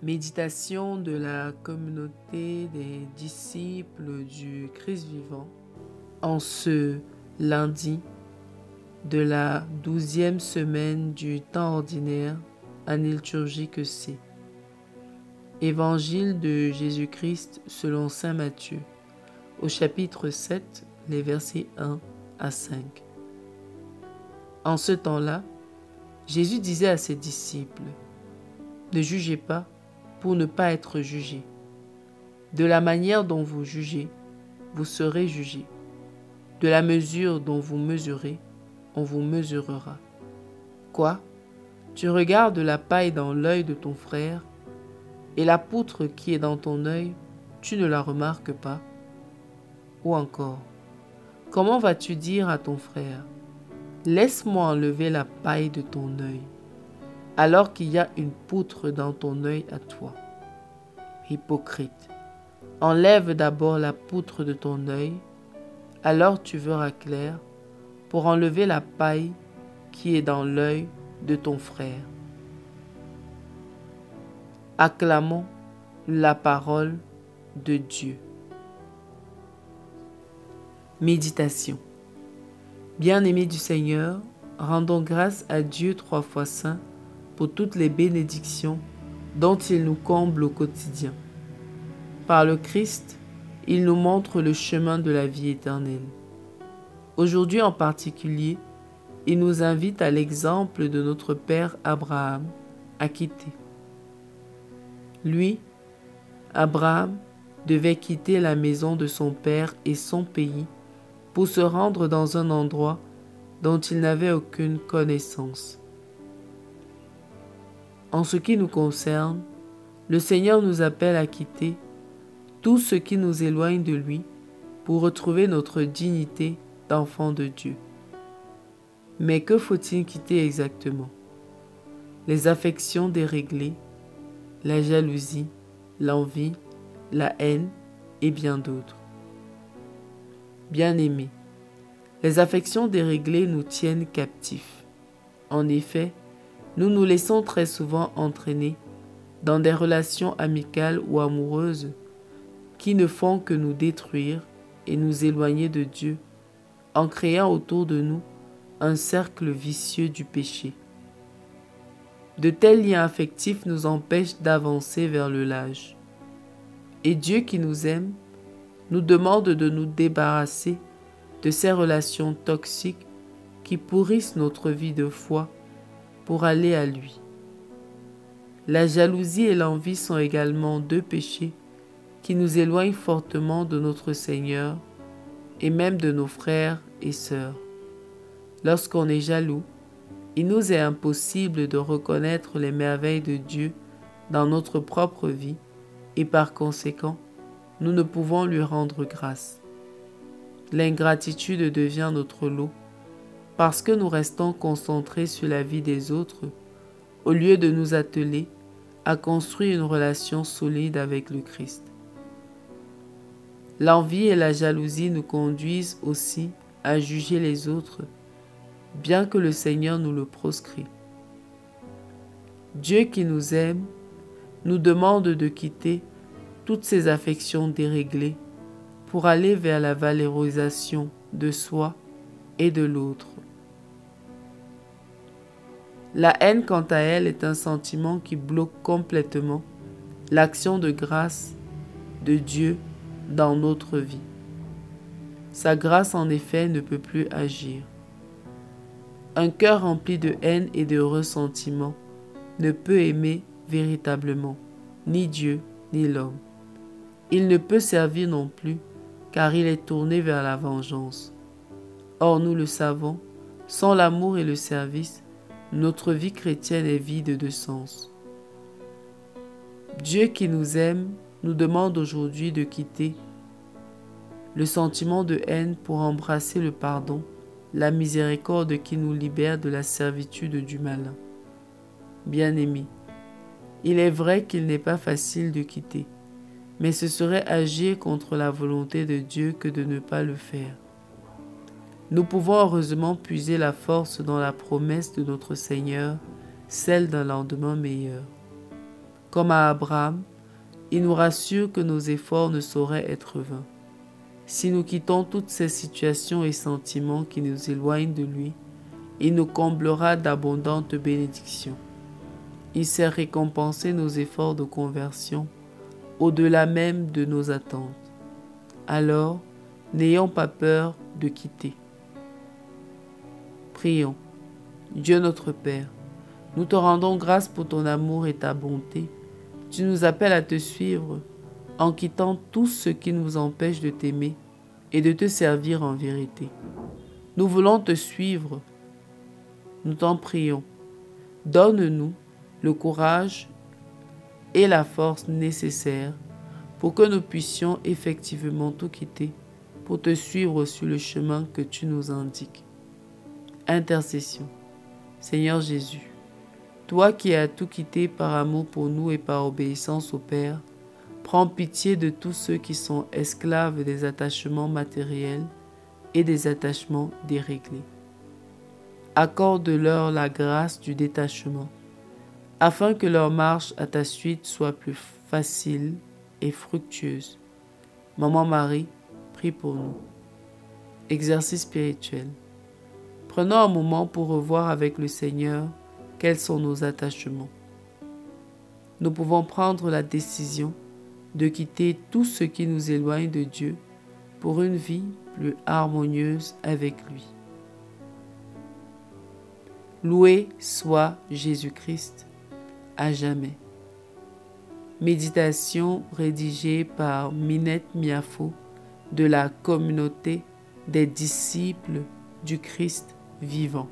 Méditation de la communauté des disciples du Christ vivant en ce lundi de la 12e semaine du temps ordinaire, année liturgique C. Évangile de Jésus-Christ selon saint Matthieu, au chapitre 7, les versets 1 à 5. En ce temps-là, Jésus disait à ses disciples : « Ne jugez pas pour ne pas être jugés. De la manière dont vous jugez, vous serez jugés. De la mesure dont vous mesurez, on vous mesurera. Quoi ? Tu regardes la paille dans l'œil de ton frère, et la poutre qui est dans ton œil, tu ne la remarques pas ? Ou encore, comment vas-tu dire à ton frère : laisse-moi enlever la paille de ton œil, alors qu'il y a une poutre dans ton œil à toi ? Hypocrite, enlève d'abord la poutre de ton œil, alors tu verras clair pour enlever la paille qui est dans l'œil de ton frère. Acclamons la parole de Dieu. Méditation. Bien-aimés du Seigneur, rendons grâce à Dieu 3 fois saint pour toutes les bénédictions dont il nous comble au quotidien. Par le Christ, il nous montre le chemin de la vie éternelle. Aujourd'hui en particulier, il nous invite à l'exemple de notre père Abraham à quitter. Lui, Abraham, devait quitter la maison de son père et son pays pour se rendre dans un endroit dont il n'avait aucune connaissance. En ce qui nous concerne, le Seigneur nous appelle à quitter tout ce qui nous éloigne de lui pour retrouver notre dignité d'enfant de Dieu. Mais que faut-il quitter exactement ? Les affections déréglées, la jalousie, l'envie, la haine et bien d'autres. Bien-aimés, les affections déréglées nous tiennent captifs. En effet, nous nous laissons très souvent entraîner dans des relations amicales ou amoureuses qui ne font que nous détruire et nous éloigner de Dieu, en créant autour de nous un cercle vicieux du péché. De tels liens affectifs nous empêchent d'avancer vers le large. Et Dieu qui nous aime nous demande de nous débarrasser de ces relations toxiques qui pourrissent notre vie de foi pour aller à lui. La jalousie et l'envie sont également deux péchés qui nous éloignent fortement de notre Seigneur et même de nos frères et sœurs. Lorsqu'on est jaloux, il nous est impossible de reconnaître les merveilles de Dieu dans notre propre vie et par conséquent, nous ne pouvons lui rendre grâce. L'ingratitude devient notre lot parce que nous restons concentrés sur la vie des autres au lieu de nous atteler à construire une relation solide avec le Christ. L'envie et la jalousie nous conduisent aussi à juger les autres, bien que le Seigneur nous le proscrit. Dieu qui nous aime nous demande de quitter toutes ces affections déréglées pour aller vers la valorisation de soi et de l'autre. La haine, quant à elle, est un sentiment qui bloque complètement l'action de grâce de Dieu dans notre vie. Sa grâce, en effet, ne peut plus agir. Un cœur rempli de haine et de ressentiment ne peut aimer véritablement ni Dieu ni l'homme. Il ne peut servir non plus car il est tourné vers la vengeance. Or, nous le savons, sans l'amour et le service, notre vie chrétienne est vide de sens. Dieu qui nous aime nous demande aujourd'hui de quitter le sentiment de haine pour embrasser le pardon, la miséricorde qui nous libère de la servitude du malin. Bien-aimés, il est vrai qu'il n'est pas facile de quitter, mais ce serait agir contre la volonté de Dieu que de ne pas le faire. Nous pouvons heureusement puiser la force dans la promesse de notre Seigneur, celle d'un lendemain meilleur. Comme à Abraham, il nous rassure que nos efforts ne sauraient être vains. Si nous quittons toutes ces situations et sentiments qui nous éloignent de lui, il nous comblera d'abondantes bénédictions. Il sait récompenser nos efforts de conversion au-delà même de nos attentes. Alors, n'ayons pas peur de quitter. Prions. Dieu notre Père, nous te rendons grâce pour ton amour et ta bonté. Tu nous appelles à te suivre en quittant tout ce qui nous empêche de t'aimer et de te servir en vérité. Nous voulons te suivre. Nous t'en prions. Donne-nous le courage et la force nécessaires pour que nous puissions effectivement tout quitter pour te suivre sur le chemin que tu nous indiques. Intercession. Seigneur Jésus, toi qui as tout quitté par amour pour nous et par obéissance au Père, prends pitié de tous ceux qui sont esclaves des attachements matériels et des attachements déréglés. Accorde-leur la grâce du détachement, afin que leur marche à ta suite soit plus facile et fructueuse. Maman Marie, prie pour nous. Exercice spirituel. Prenons un moment pour revoir avec le Seigneur quels sont nos attachements. Nous pouvons prendre la décision de quitter tout ce qui nous éloigne de Dieu pour une vie plus harmonieuse avec lui. Loué soit Jésus-Christ à jamais. Méditation rédigée par Minette Miafo de la communauté des disciples du Christ vivant.